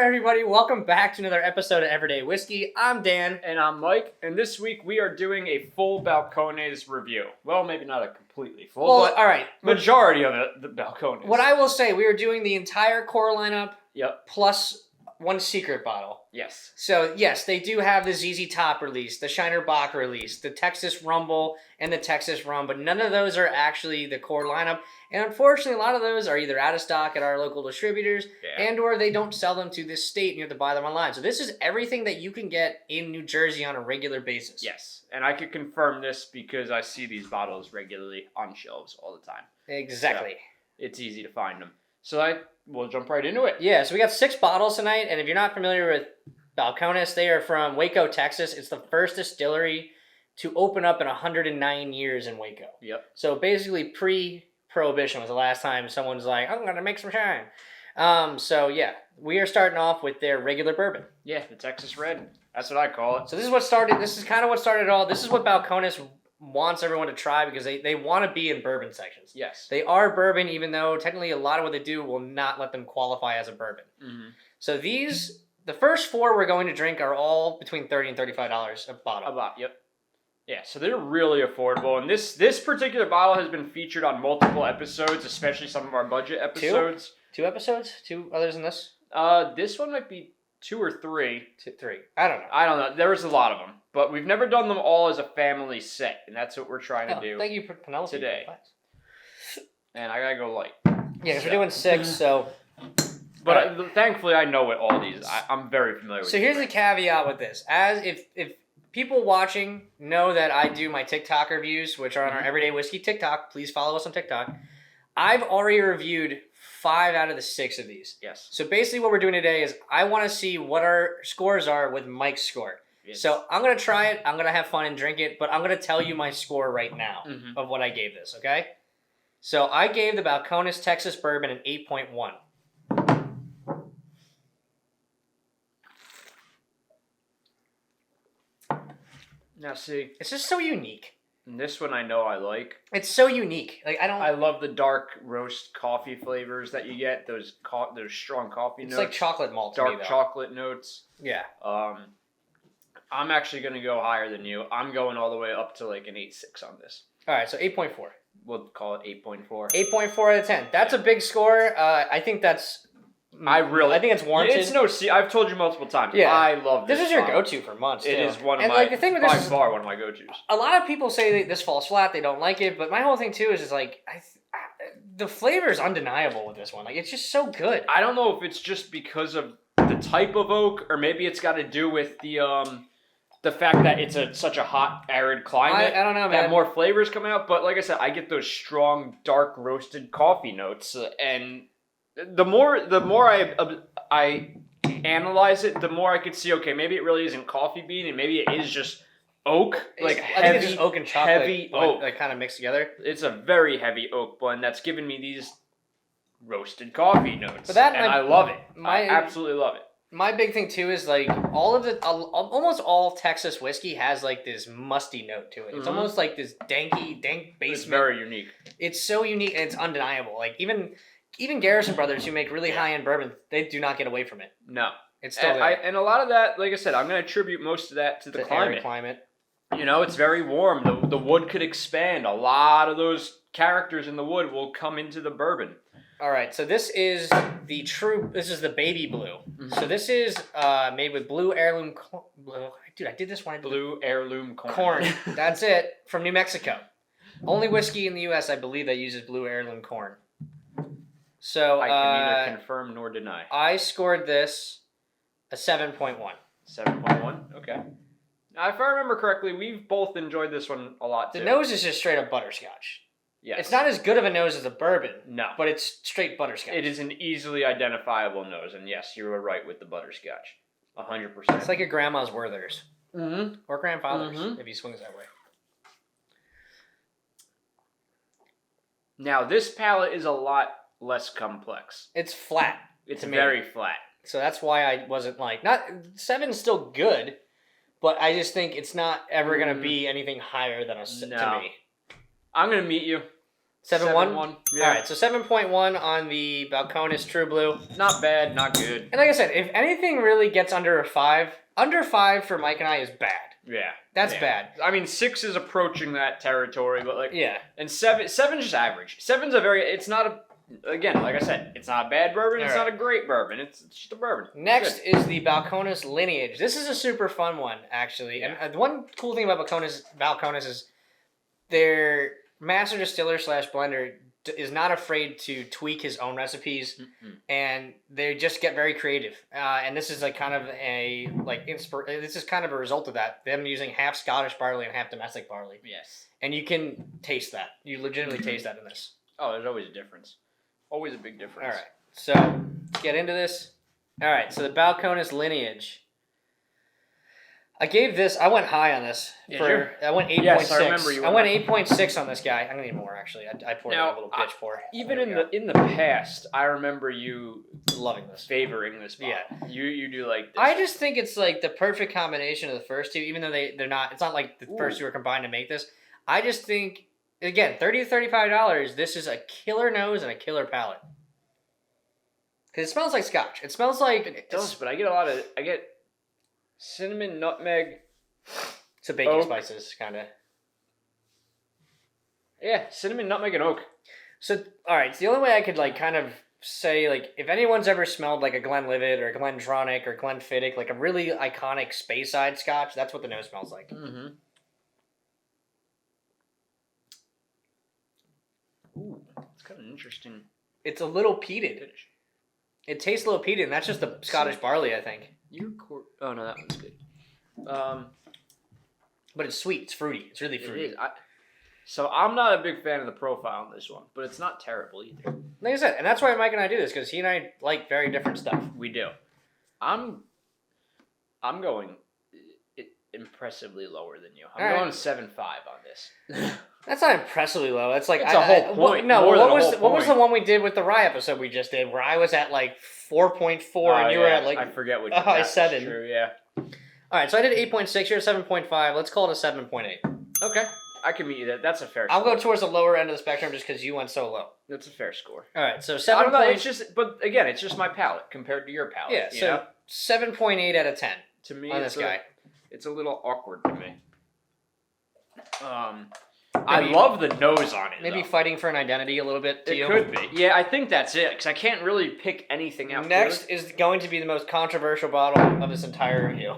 everybody. Welcome back to another episode of Everyday Whiskey. I'm Dan. And I'm Mike. And this week we are doing a full Balcones review. Well, maybe not a completely full, but all right. Majority of it, the Balcones. What I will say, we are doing the entire core lineup. Yep. Plus one secret bottle. Yes. So, yes, they do have the ZZ Top release, the Shiner Bock release, the Texas Rumble, and the Texas Rum, but none of those are actually the core lineup. And unfortunately, a lot of those are either out of stock at our local distributors, and or they don't sell them to this state and you have to buy them online. So this is everything that you can get in New Jersey on a regular basis. Yes. And I can confirm this because I see these bottles regularly on shelves all the time. Exactly. So it's easy to find them. So we'll jump right into it. Yeah, so we got 6 bottles tonight, and if you're not familiar with Balcones, they are from Waco, Texas. It's the first distillery to open up in 109 years in Waco. Yep. So basically pre-Prohibition was the last time someone's like, I'm going to make some shine. So yeah, we are starting off with their regular bourbon. Yeah, the Texas Red. That's what I call it. So this is kind of what started it all. This is what Balcones wants everyone to try because they want to be in bourbon sections. Yes. They are bourbon, even though technically a lot of what they do will not let them qualify as a bourbon. Mm-hmm. So the first 4 we're going to drink are all between $30 and $35 a bottle. Yep. Yeah, so they're really affordable, and this particular bottle has been featured on multiple episodes, especially some of our budget episodes. 2 episodes? 2 others than this? This one might be 2 or 3. 3. I don't know. There was a lot of them, but we've never done them all as a family set, and that's what we're trying to do. Thank you, Penelope. Today. And I gotta go light. Yeah, because we're doing 6, so. But thankfully, I know what all these. I'm very familiar with. So here's the caveat with this: as if people watching know that I do my TikTok reviews, which are on our Everyday Whiskey TikTok. Please follow us on TikTok. I've already reviewed 5 out of the 6 of these. Yes. So basically what we're doing today is I want to see what our scores are with Mike's score. Yes. So I'm going to try it. I'm going to have fun and drink it, but I'm going to tell you my score right now of what I gave this, okay? So I gave the Balcones Texas Bourbon an 8.1. Now see, it's just so unique. And this one I know I like. It's so unique. I love the dark roast coffee flavors that you get. Those strong coffee notes. It's like chocolate malt. Dark chocolate notes. Yeah. I'm actually gonna go higher than you. I'm going all the way up to like an 8.6 on this. All right, so 8.4. We'll call it 8.4. 8.4 out of 10. That's a big score. I think that's. I think it's warranted. I've told you multiple times. Yeah. I love this. This is your go-to for months. It is one of by far one of my go-tos. A lot of people say that this falls flat. They don't like it, but my whole thing too is like the flavor is undeniable with this one. Like it's just so good. I don't know if it's just because of the type of oak, or maybe it's got to do with the fact that it's such a hot, arid climate. I don't know, man. That more flavors come out, but like I said, I get those strong, dark roasted coffee notes, and the more I analyze it, the more I could see. Okay, maybe it really isn't coffee bean, and maybe it is just oak, I think it's just oak and chocolate, heavy oak, like kind of mixed together. It's a very heavy oak blend that's giving me these roasted coffee notes, I love it. I absolutely love it. My big thing too is like almost all Texas whiskey has like this musty note to it. It's almost like this dank basement. It's very unique. It's so unique and it's undeniable. Like even Garrison Brothers, who make really high-end bourbon, they do not get away from it. No. It's still there. And a lot of that, like I said, I'm going to attribute most of that to the climate. You know, it's very warm. The wood could expand. A lot of those characters in the wood will come into the bourbon. All right, so this is the baby blue. Mm-hmm. So this is made with blue heirloom Dude, I did this one. Blue heirloom corn. That's it, from New Mexico. Only whiskey in the U.S., I believe, that uses blue heirloom corn. So I can neither confirm nor deny. I scored this a 7.1. 7.1? Okay. Now, if I remember correctly, we've both enjoyed this one a lot, too. The nose is just straight up butterscotch. Yes. It's not as good of a nose as a bourbon. No. But it's straight butterscotch. It is an easily identifiable nose, and yes, you were right with the butterscotch. 100%. It's like your grandma's Werther's. Mm-hmm. Or grandfather's, if he swings that way. Now, this palate is a lot less complex. It's flat. It's very flat. So that's why I wasn't like... 7's still good, but I just think it's not ever going to be anything higher than to me. I'm going to meet you. 7-1? 7-1. Yeah. All right, so 7.1 on the Balcones True Blue. Not bad, not good. And like I said, if anything really gets under a 5, under 5 for Mike and I is bad. Yeah. That's yeah. bad. I mean, 6 is approaching that territory, but like, Yeah. and 7's just average. 7's a very, it's not a, again, like I said, it's not a bad bourbon, it's not a great bourbon, it's just a bourbon. Next is the Balcones Lineage. This is a super fun one, actually. Yeah. And one cool thing about Balcones is their master distiller / blender is not afraid to tweak his own recipes, and they just get very creative. And this is like kind of a this is kind of a result of that. Them using half Scottish barley and half domestic barley. Yes. And you can taste that. You legitimately taste that in this. Oh, there's always a difference. Always a big difference. All right. So get into this. All right. So the Balcones Lineage. I went high on this. I went 8.6. Yes, I remember you. I went 8.6 on this guy. I'm gonna need more actually. I poured a little bitch pour. Even in the past, I remember you loving this, favoring this bottle. Yeah, you do like this. I just think it's like the perfect combination of the first two, even though they're not. It's not like the first two are combined to make this. I just think again, $30 to $35. This is a killer nose and a killer palate. Because it smells like Scotch. It smells like it does, but I get cinnamon, nutmeg. It's a baking spices, kind of. Yeah, cinnamon, nutmeg, and oak. So, all right. So the only way I could like kind of say like if anyone's ever smelled like a Glenlivet or a Glendronach or Glenfiddich, like a really iconic Speyside Scotch, that's what the nose smells like. Mm-hmm. Ooh, it's kind of interesting. It's a little peated. Finish. It tastes a little peated, and that's just the Scottish barley, I think. Oh no, that one's good. But it's sweet. It's fruity. It's really fruity. It is. So I'm not a big fan of the profile on this one, but it's not terrible either. Like I said, and that's why Mike and I do this, because he and I like very different stuff. We do. I'm going impressively lower than you. I'm going 7.5 on this. That's not impressively low. That's like a whole point. What was the one we did with the rye episode we just did, where I was at like 4.4 and you were at like I forget what. I 7. True, yeah. All right, so I did 8.6. You're 7.5. Let's call it a 7.8. Okay, I can meet you there. That's a fair. I'll score. go towards the lower end of the spectrum just because you went so low. That's a fair score. All right, so 7. It's just, but again, it's just my palate compared to your palate. Yeah, so 7.8 out of 10. To me, on this guy, it's a little awkward to me. I love the nose on it. Maybe fighting for an identity a little bit to you. It could be. Yeah, I think that's it, because I can't really pick anything out. Next is going to be the most controversial bottle of this entire review.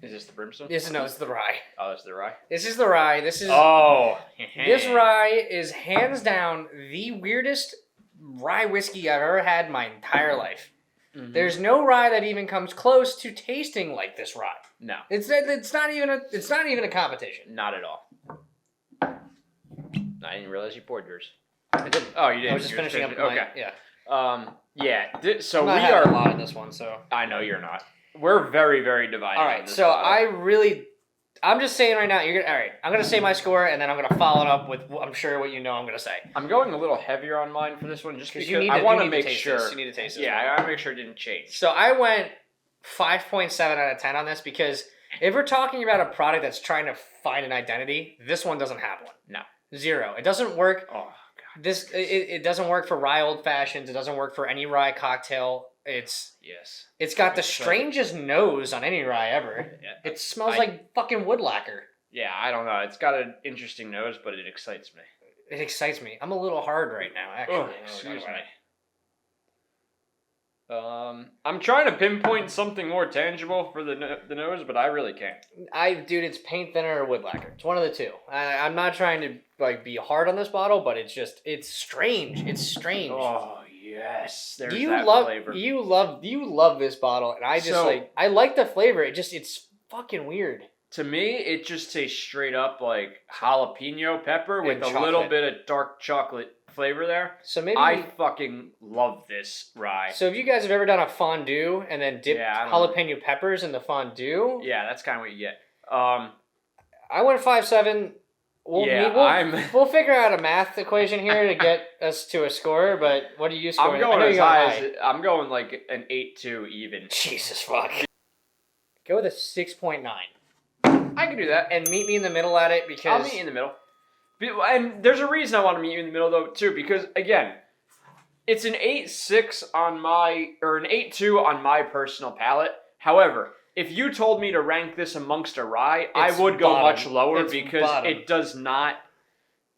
Is this the Brimstone? This is the rye. Oh, this is the rye? This is the rye. This is... Oh. This rye is hands down the weirdest rye whiskey I've ever had in my entire life. Mm-hmm. There's no rye that even comes close to tasting like this rye. No. It's not even a competition. Not at all. I didn't realize you poured yours. I didn't. Oh, you did. I was just finishing up. Okay. Yeah. So we are a lot in this one. So I know you're not. We're very, very divided. All right. So I'm just saying right now. All right. I'm gonna say my score, and then I'm gonna follow it up with I'm sure what you know I'm gonna say. I'm going a little heavier on mine for this one, just because I want to make sure. You need to taste this. Yeah, I want to make sure it didn't change. So I went 5.7 out of 10 on this because if we're talking about a product that's trying to find an identity, this one doesn't have one. No. 0. It doesn't work. Oh God. It doesn't work for rye old fashions. It doesn't work for any rye cocktail. It's got the strangest nose on any rye ever. Yeah, it smells like fucking wood lacquer. Yeah, I don't know. It's got an interesting nose, but it excites me. It excites me. I'm a little hard right now, actually. Oh, excuse me. I'm trying to pinpoint something more tangible for the nose, but I really can't. Dude, it's paint thinner or wood lacquer. It's one of the two. I'm not trying to be hard on this bottle, but it's strange. It's strange. Oh yes, there's flavor. You love this bottle, and I just I like the flavor. It's fucking weird. To me, it just tastes straight up like jalapeno pepper with a little bit of dark chocolate flavor there. So maybe I fucking love this rye. So if you guys have ever done a fondue and then dipped jalapeno peppers in the fondue, that's kind of what you get. I went 5.7. We'll figure out a math equation here to get us to a score. But what do you score? I'm going as high as I'm going like an 8.2 even. Jesus fuck. Go with a 6.9. I can do that. And meet me in the middle at it because I'll meet you in the middle. And there's a reason I want to meet you in the middle, though, too, because, again, it's an 8.6 on my, or an 8.2 on my personal palate. However, if you told me to rank this amongst a rye, I would go much lower because it does not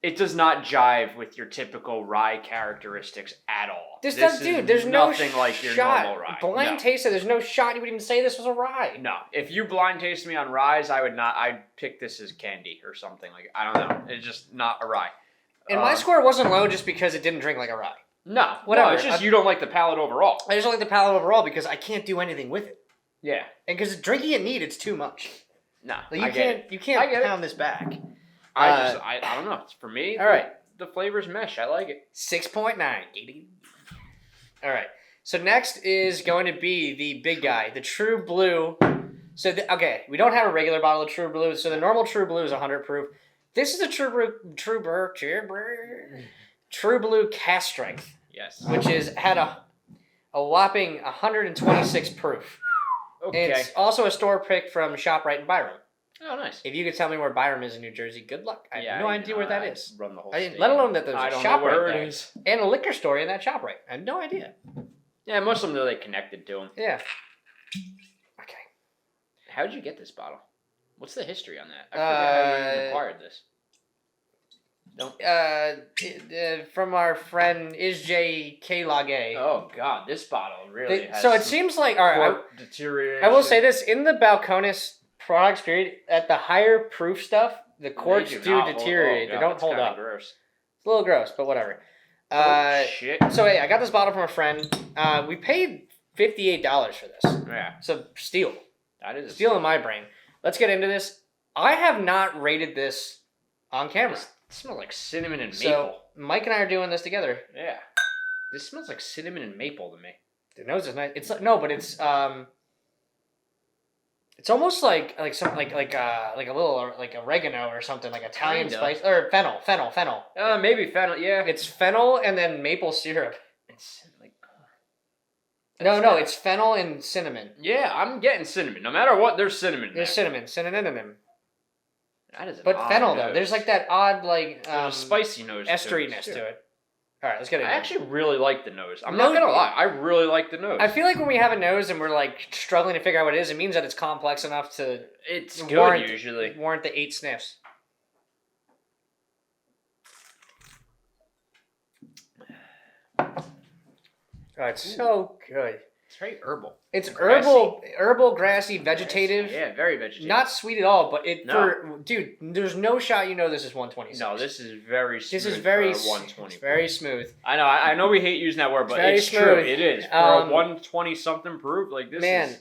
jive with your typical rye characteristics at all. There's nothing no like your shot. normal rye. Blind taste it. There's no shot you would even say this was a rye. No, if you blind taste me on ryes, I would not. I'd pick this as candy or something like. I don't know. It's just not a rye. And my score wasn't low just because it didn't drink like a rye. No, whatever. No, it's just you don't like the palate overall. I just don't like the palate overall because I can't do anything with it. Yeah, and because drinking it neat, it's too much. No, like, you can't pound this back. I don't know. It's for me. All right, the flavors mesh. I like it. 6.9. All right. So next is going to be the big guy, the True Blue. So okay, we don't have a regular bottle of True Blue. So the normal True Blue is 100 proof. This is a True Blue cast strength. Yes. Which had a whopping 126 proof. Okay. It's also a store pick from ShopRite in Byram. Oh, nice. If you could tell me where Byram is in New Jersey, good luck. I have no idea where that is. Run the whole let alone that there's a ShopRite there. Is. And a liquor store in that ShopRite. I had no idea. Yeah, most of them, they're connected to them. Yeah. Okay. How did you get this bottle? What's the history on that? I forget how you acquired this. From our friend Isj K. Lage. Oh God, this bottle really has. So it seems like deterioration. I will say this in the Balcones products period at the higher proof stuff, the corks do deteriorate. They don't hold up. Gross. It's a little gross, but whatever. Shit. So hey, I got this bottle from a friend. We paid $58 for this. Yeah. So steal. That is a steal in my brain. Let's get into this. I have not rated this on camera. It smells like cinnamon and maple. So Mike and I are doing this together. Yeah. This smells like cinnamon and maple to me. The nose is nice. It's but it's almost like a little like oregano or something, like Italian spice or fennel. Maybe fennel. Yeah. It's fennel and then maple syrup. It's like. No, it's fennel and cinnamon. Yeah, I'm getting cinnamon. No matter what, there's cinnamon. There's cinnamon in them. That is fennel nose. though, there's like that odd like a spicy nose, esteriness to it. All right, let's get it. I actually really like the nose. I'm not gonna lie, I really like the nose. I feel like when we have a nose and we're like struggling to figure out what it is, it means that it's complex enough to usually warrant the 8 sniffs. Oh, it's so good. It's very herbal. It's herbal, grassy, vegetative. Yeah, very vegetative. Not sweet at all, but dude, there's no shot you know this is 126. No, this is very smooth. This is very 120. It's very smooth. I know we hate using that word, but it's smooth. True. It is. For a 120 something proof, like this man. is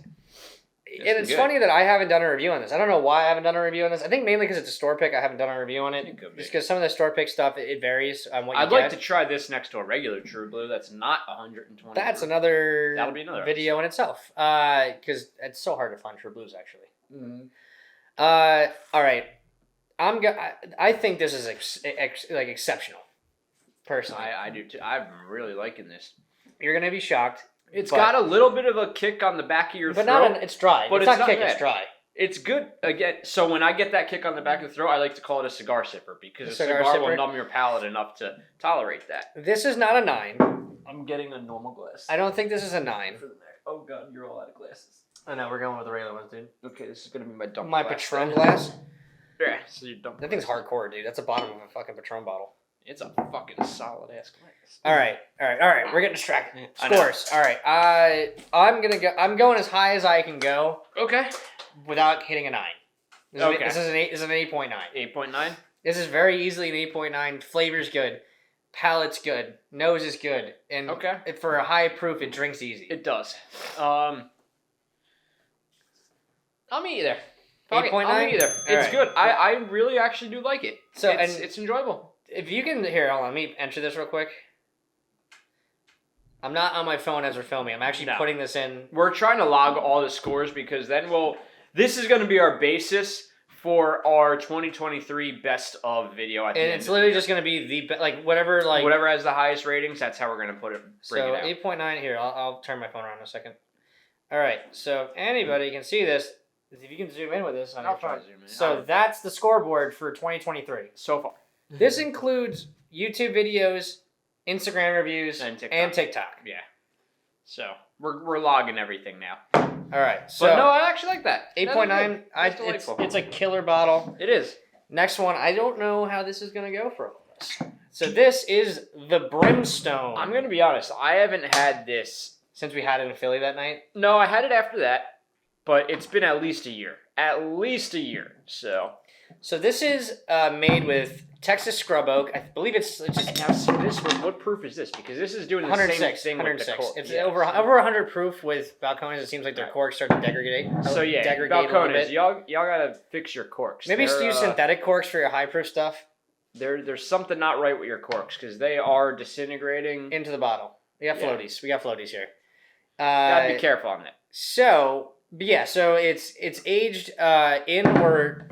And it's funny that I haven't done a review on this. I don't know why I haven't done a review on this. I think mainly because it's a store pick. I haven't done a review on it. Just because some of the store pick stuff, it varies on what you get. I'd like to try this next to a regular True Blue that's not 120. That'll be another video in itself. Because it's so hard to find True Blues, actually. Mm-hmm. All right. I think this is exceptional. Personally. I do too. I'm really liking this. You're going to be shocked. It's got a little bit of a kick on the back of your throat. It's dry. But it's not kick, it's dry. It's good. Again, so when I get that kick on the back of the throat, I like to call it a cigar sipper because a cigar will numb your palate enough to tolerate that. This is not a 9. I'm getting a normal glass. I don't think this is a 9. Oh god, you're all out of glasses. I know, we're going with the regular ones, dude. Okay, this is going to be my dump glass. My Patron glass? Yeah, so you dump. That thing's hardcore, dude. That's the bottom of a fucking Patron bottle. It's a fucking solid ass glass. All right. We're getting distracted. Scores. All right. I'm going as high as I can go. Okay. Without hitting a 9. This is an 8.9. 8.9. This is very easily an 8.9. Flavor's good. Palate's good. Nose is good. And for a high proof, it drinks easy. It does. I'll meet you there. 8.9. I'll meet you there. It's good. I really actually do like it. So it's enjoyable. If you can, hold on, let me enter this real quick. I'm not on my phone as we're filming. I'm actually putting this in. We're trying to log all the scores because then this is going to be our basis for our 2023 best of video. And it's literally just going to be whatever has the highest ratings. That's how we're going to put it. So 8.9 here. I'll turn my phone around in a second. All right. So if anybody can see this, if you can zoom in with this on your phone. Zoom in. So that's the scoreboard for 2023 so far. This includes YouTube videos, Instagram reviews, And and TikTok. TikTok. Yeah. So we're logging everything now. All right. So But no, I actually like that. 8.9. That's It's delightful. a killer bottle. It is. Next one. I don't know how this is gonna go for all of us. So this is the Brimstone. I'm gonna be honest. I haven't had this. Since we had it in Philly that night. No, I had it after that, but it's been at least a year. At least a year. So this is made with Texas scrub oak. I believe it's just now see this one. What proof is this? Because this is doing the 106. same thing with the 106. cork. It's Yeah, over 100 proof with Balcones. It seems like their Right. corks start to degrade. So yeah, degrade a little Balcones, bit. y'all gotta fix your corks. Maybe They're, use synthetic corks for your high proof stuff There's something not right with your corks because they are disintegrating. into the bottle. We got Yeah. floaties. We got floaties here. Gotta be careful on that. So it's aged in or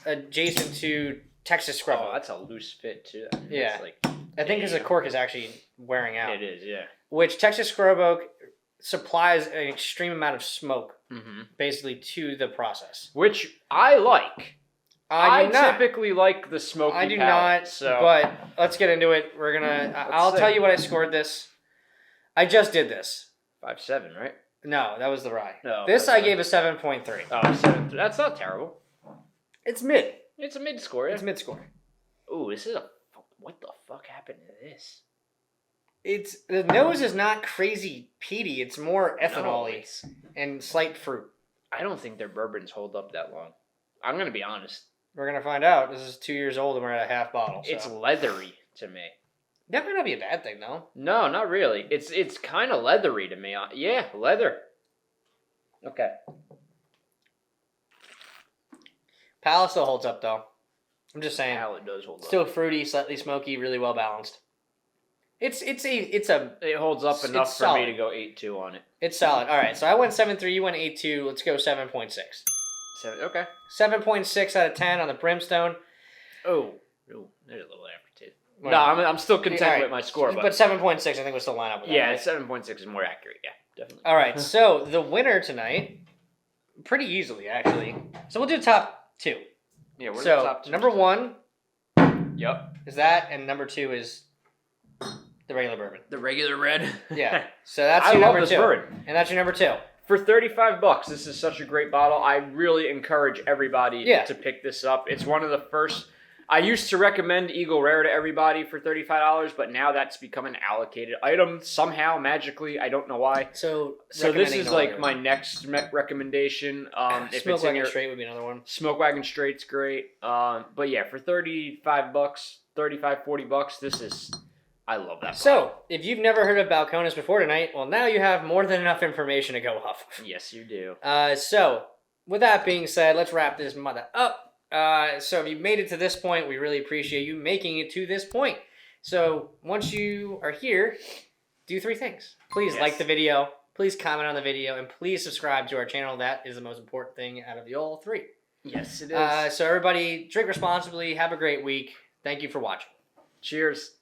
adjacent to Texas scrub Oh, oak. that's a loose fit too. Yeah. It's like, I think because the cork is actually wearing out. it is, yeah. Which Texas scrub oak supplies an extreme amount of smoke, Mm-hmm. basically, to the process. Which I like. I do not. typically like the smoky I do palate, not. So But let's get into it. We're gonna. I'll see. tell you what I scored this. I just did this. 5.7, right? No, that was the rye. No, This I 5.7. gave a 7.3. Oh, 7. That's not terrible. It's mid. It's a mid score. Yeah. It's mid score. Ooh, this is a. What the fuck happened to this? It's the nose is not crazy peaty. It's more No, ethanol-y it's- and slight fruit. I don't think their bourbons hold up that long. I'm gonna be honest. We're gonna find out. This is 2 years old and we're at a half bottle. So. It's leathery to me. That might not be a bad thing though. No, not really. It's kind of leathery to me. Yeah, leather. Okay. Palate still holds up though. I'm just saying. Palate does hold up. Still fruity, slightly smoky, really well balanced. It's a It holds up It's enough for solid. me to go 8.2 on it. it's solid. All right, so I went 7.3, you went 8.2. Let's go 7.6. 7. Okay. 7.6 out of 10 on the Brimstone. Oh, there's a little aftertaste. Well, No, I'm still content all right. with my score, but but 7.6 I think will still line up with that. yeah, right? 7.6 is more accurate. Yeah, definitely. All right, so the winner tonight, pretty easily actually. So we'll do top two. Yeah, we're So the top two. number one Yep. is that, and number two is the regular bourbon. The regular red. Yeah. So that's I your love number this two, bourbon. and that's your number two. For $35, this is such a great bottle. I really encourage everybody Yeah. to pick this up. It's one of the first. I used to recommend Eagle Rare to everybody for $35, but now that's become an allocated item somehow, magically. I don't know why. So So this recommending is no like other. my next recommendation. If Smoke it's in Wagon your Straight would be another one. Smoke Wagon Straight's great. But yeah, for $35, $40, this is. I love that. So, if you've never heard of Balcones before tonight, well, now you have more than enough information to go off of. Yes, you do. So, with that being said, let's wrap this mother up. So, if you've made it to this point, we really appreciate you making it to this point. So, once you are here, do three things. Please Yes. like the video, please comment on the video, and please subscribe to our channel. That is the most important thing out of the all three. Yes, it is. So, everybody, drink responsibly. Have a great week. Thank you for watching. Cheers.